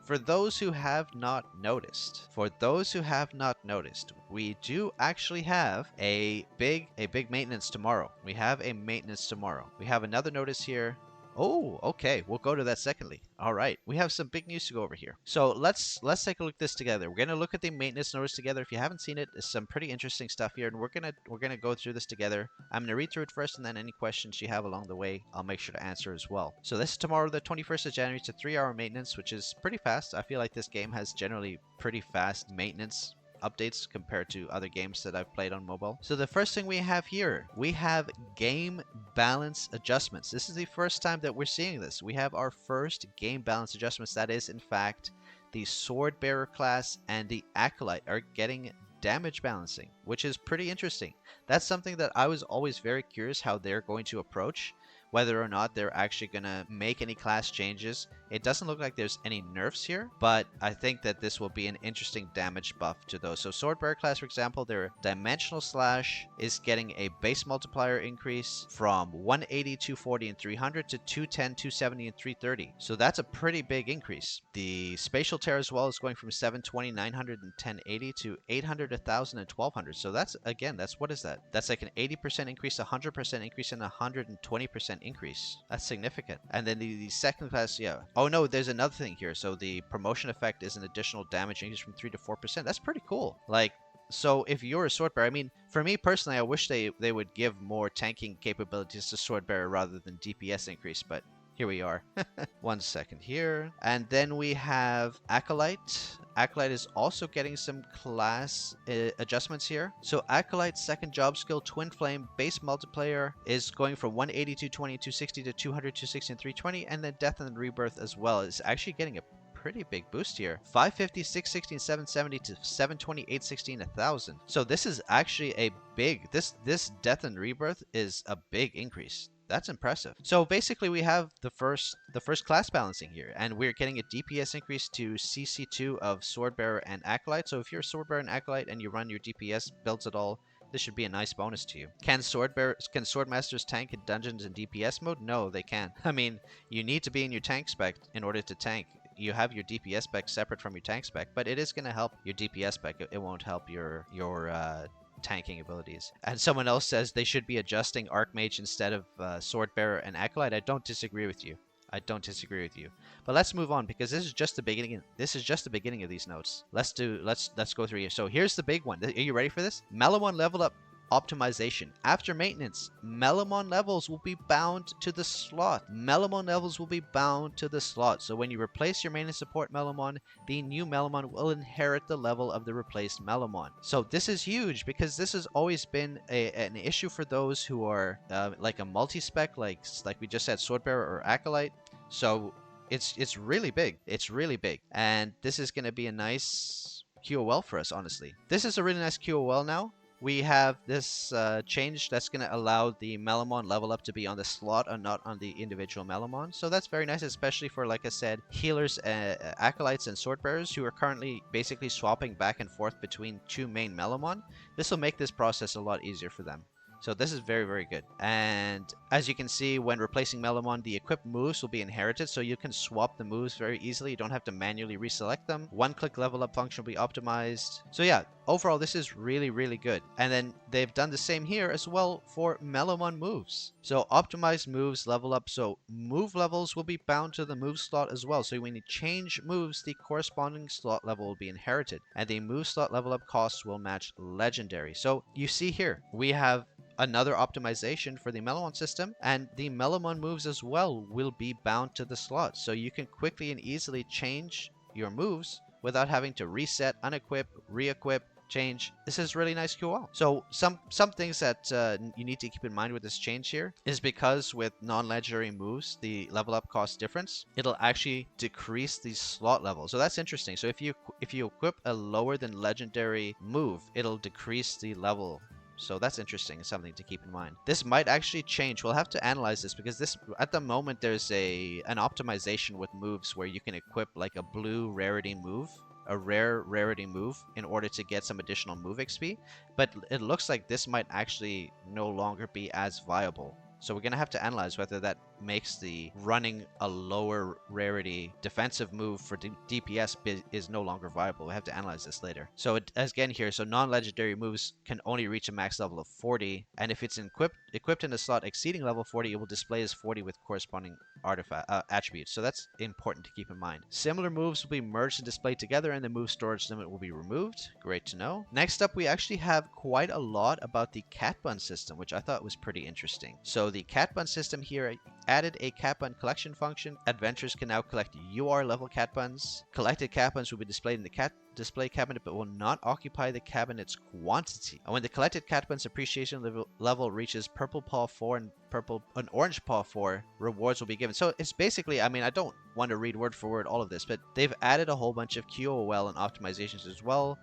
for those who have not noticed, we do actually have a big maintenance tomorrow. We have a maintenance tomorrow. We have another notice here. Oh, okay. We'll go to that secondly. All right. We have some big news to go over here. So let's take a look at this together. We're gonna look at the maintenance notice together. If you haven't seen it, it's some pretty interesting stuff here, and we're gonna go through this together. I'm gonna read through it first, and then any questions you have along the way, I'll make sure to answer as well. So this is tomorrow, the 21st of January. It's a 3-hour maintenance, which is pretty fast. I feel like this game has generally pretty fast maintenance updates compared to other games that I've played on mobile. So the first thing we have here, we have game balance adjustments. This is the first time that we're seeing this. We have our first game balance adjustments. That is, in fact, the Sword Bearer class and the Acolyte are getting damage balancing, which is pretty interesting. That's something that I was always very curious how they're going to approach, whether or not they're actually going to make any class changes. It doesn't look like there's any nerfs here, but I think that this will be an interesting damage buff to those. So Sword Bearer class, for example, their Dimensional Slash is getting a base multiplier increase from 180, 240, and 300 to 210, 270, and 330. So that's a pretty big increase. The Spatial Tear as well is going from 720, 900, and 1080 to 800, 1000, and 1200. So that's, again, what is that? That's like an 80% increase, 100% increase, and 120% increase. That's significant. And then the second class, yeah. Oh no, there's another thing here. So the promotion effect is an additional damage increase from 3 to 4%. That's pretty cool. Like, so if you're a Sword Bearer, I mean, for me personally, I wish they would give more tanking capabilities to Sword Bearer rather than DPS increase, but here we are. 1 second here. And then we have Acolyte. Acolyte is also getting some class adjustments here. So Acolyte's second job skill, Twin Flame, base multiplier is going from 180, 220, 260 to 200, 260, and 320. And then Death and Rebirth as well is actually getting a pretty big boost here. 550, 660, and 770 to 720, 860, and 1000. So this is actually a big, this Death and Rebirth is a big increase. That's impressive. So basically we have the first class balancing here, and we're getting a DPS increase to CC2 of Sword Bearer and Acolyte. So if you're Sword Bearer and Acolyte and you run your DPS builds at all, this should be a nice bonus to you. Can Sword Masters tank in dungeons in DPS mode? No, they can't. I mean, you need to be in your tank spec in order to tank. You have your DPS spec separate from your tank spec, but it is going to help your DPS spec. It won't help your tanking abilities. And someone else says they should be adjusting Archmage instead of Sword Bearer and Acolyte. I don't disagree with you. But let's move on, because this is just the beginning. This is just the beginning of these notes. Let's go through here. So here's the big one. Are you ready for this? Melomon level up optimization. After maintenance, Melomon levels will be bound to the slot. So when you replace your maintenance support Melomon, the new Melomon will inherit the level of the replaced Melomon. So this is huge, because this has always been an issue for those who are like a multi-spec, like we just said, Sword Bearer or Acolyte. So it's really big. And this is going to be a nice QOL for us, honestly. This is a really nice QOL now. We have this change that's going to allow the Melomon level up to be on the slot and not on the individual Melomon. So that's very nice, especially for, like I said, healers, Acolytes, and Sword Bearers who are currently basically swapping back and forth between two main Melomon. This will make this process a lot easier for them. So this is very, very good. And as you can see, when replacing Melomon, the equipped moves will be inherited, so you can swap the moves very easily. You don't have to manually reselect them. One-click level up function will be optimized. So yeah, overall, this is really, really good. And then they've done the same here as well for Melomon moves. So optimized moves level up. So move levels will be bound to the move slot as well. So when you change moves, the corresponding slot level will be inherited. And the move slot level up costs will match legendary. So you see here, we have another optimization for the Melomon system, and the Melomon moves as well will be bound to the slot, so you can quickly and easily change your moves without having to reset, unequip, re-equip, change. This is really nice QOL. So some things that you need to keep in mind with this change here is, because with non-legendary moves, the level up cost difference, it'll actually decrease the slot level. So that's interesting. So if you equip a lower than legendary move, it'll decrease the level. So that's interesting, something to keep in mind. This might actually change. We'll have to analyze this, because this, at the moment, there's an optimization with moves where you can equip like a blue rarity move, a rare rarity move, in order to get some additional move XP. But it looks like this might actually no longer be as viable. So we're going to have to analyze whether that makes the running a lower rarity defensive move for DPS is no longer viable. We have to analyze this later. So again here, so non-legendary moves can only reach a max level of 40, and if it's equipped in a slot exceeding level 40, it will display as 40 with corresponding artifact attributes. So that's important to keep in mind. Similar moves will be merged and displayed together, and the move storage limit will be removed. Great to know. Next up, we actually have quite a lot about the Cat Bun system, which I thought was pretty interesting. So the Cat Bun system here added a Cat Bun collection function. Adventurers can now collect UR level Cat Buns. Collected Cat Buns will be displayed in the display cabinet but will not occupy the cabinet's quantity. And when the collected Cat Bun's appreciation level reaches Purple Paw 4 and Orange Paw 4, rewards will be given. So it's basically, I mean, I don't want to read word for word all of this, but they've added a whole bunch of QOL and optimizations as well.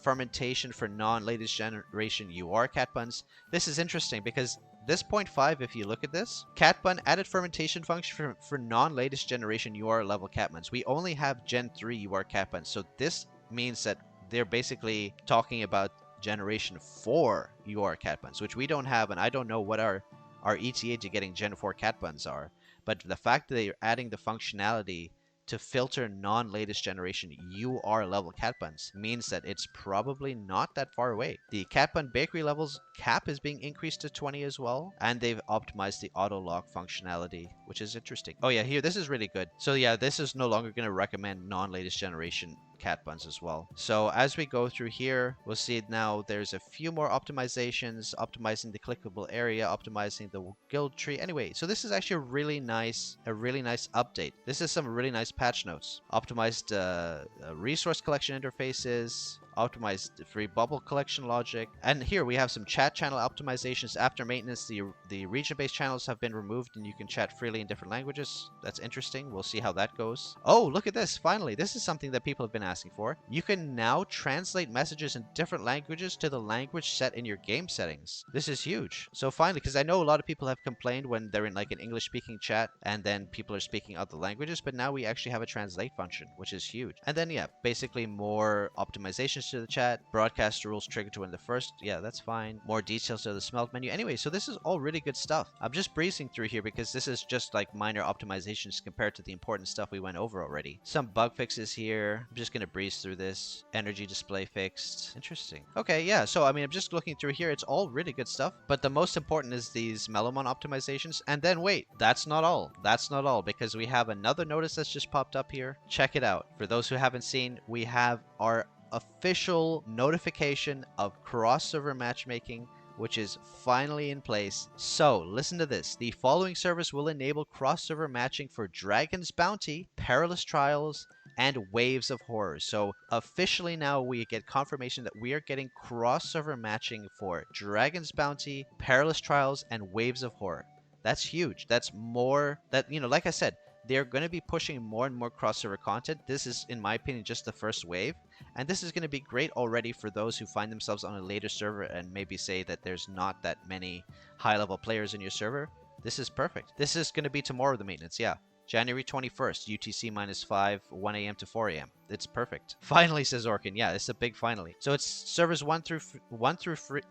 Fermentation for non-latest generation UR Cat Buns. This is interesting because this 0.5, if you look at this, Cat Bun added fermentation function for non-latest generation UR level Cat Buns. We only have Gen 3 UR Cat Buns, so this means that they're basically talking about Generation 4 UR Cat Buns, which we don't have, and I don't know what our ETA to getting Gen 4 Cat Buns are. But the fact that they're adding the functionality to filter non-latest generation UR level Cat Buns means that it's probably not that far away. The Cat Bun bakery levels cap is being increased to 20 as well, and they've optimized the auto lock functionality, which is interesting. Oh yeah, here, this is really good. So yeah, this is no longer going to recommend non-latest generation Cat Buns as well. So as we go through here, we'll see now there's a few more optimizations, optimizing the clickable area, optimizing the guild tree. Anyway, so this is actually a really nice update. This is some really nice patch notes. Optimized resource collection interfaces, optimized free bubble collection logic, and here we have some chat channel optimizations. After maintenance, the region-based channels have been removed and you can chat freely in different languages. That's interesting. We'll see how that goes. Oh, look at this. Finally, this is something that people have been asking for. You can now translate messages in different languages to the language set in your game settings. This is huge. So finally, because I know a lot of people have complained when they're in like an English-speaking chat and then people are speaking other languages, but now we actually have a translate function, which is huge. And then yeah, basically more optimizations to the chat, broadcast rules triggered to when the first, yeah, that's fine. More details to the smelt menu. Anyway, so this is all really good stuff. I'm just breezing through here because this is just like minor optimizations compared to the important stuff we went over already. Some bug fixes here. I'm just gonna breeze through this. Energy display fixed. Interesting. Okay, yeah, so I mean, I'm just looking through here. It's all really good stuff, but the most important is these Melomon optimizations. And then wait, that's not all. That's not all, because we have another notice that's just popped up here. Check it out. For those who haven't seen, we have our official notification of cross-server matchmaking, which is finally in place. So listen to this. The following service will enable cross-server matching for Dragon's Bounty, Perilous Trials, and Waves of Horror. So officially now we get confirmation that we are getting cross-server matching for Dragon's Bounty, Perilous Trials, and Waves of Horror. That's huge. That's more that, you know, like I said, they're going to be pushing more and more cross-server content. This is, in my opinion, just the first wave. And this is going to be great already for those who find themselves on a later server and maybe say that there's not that many high-level players in your server. This is perfect. This is going to be tomorrow, the maintenance, yeah. January 21st, UTC -5, 1 a.m. to 4 a.m. It's perfect. Finally, says Orkin. Yeah, it's a big finally. So it's servers 1 through 3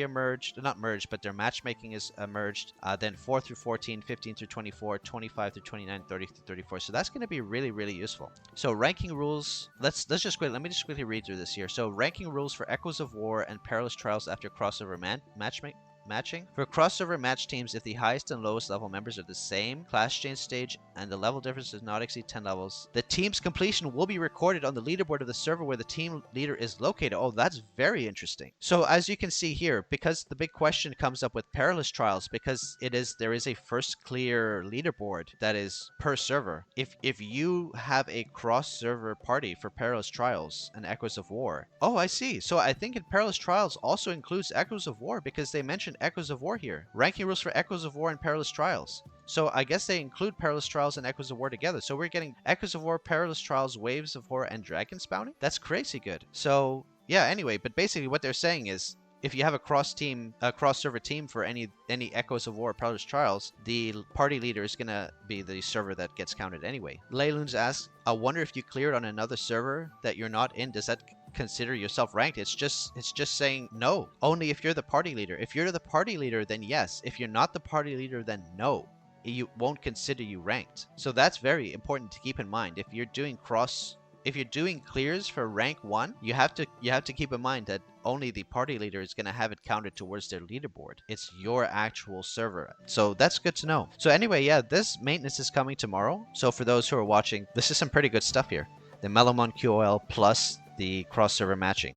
are merged, not merged, but their matchmaking is merged. Then 4 through 14, 15 through 24, 25 through 29, 30 through 34. So that's going to be really, really useful. So ranking rules. Let me just quickly read through this here. So ranking rules for Echoes of War and Perilous Trials after crossover matching. For crossover match teams, if the highest and lowest level members are the same class change stage and the level difference does not exceed 10 levels, the team's completion will be recorded on the leaderboard of the server where the team leader is located. Oh, that's very interesting. So as you can see here, because the big question comes up with Perilous Trials, because there is a first clear leaderboard that is per server. If you have a cross server party for Perilous Trials and Echoes of War. Oh, I see. So I think in Perilous Trials also includes Echoes of War, because they mentioned Echoes of War here. Ranking rules for Echoes of War and Perilous Trials. So I guess they include Perilous Trials and Echoes of War together. So we're getting Echoes of War, Perilous Trials, Waves of Horror, and Dragon's Bounty? That's crazy good. So yeah, anyway, but basically what they're saying is if you have a cross-server team for any Echoes of War, Perilous Trials, the party leader is going to be the server that gets counted anyway. Layloons asks, I wonder if you cleared on another server that you're not in, does that consider yourself ranked? It's just saying no. Only if you're the party leader. If you're the party leader, then yes. If you're not the party leader, then no. you won't consider you ranked. So that's very important to keep in mind. If you're doing clears for rank 1, you have to keep in mind that only the party leader is going to have it counted towards their leaderboard. It's your actual server. So that's good to know. So anyway, yeah, this maintenance is coming tomorrow. So for those who are watching, this is some pretty good stuff here. The Melomon QOL plus the cross-server matching.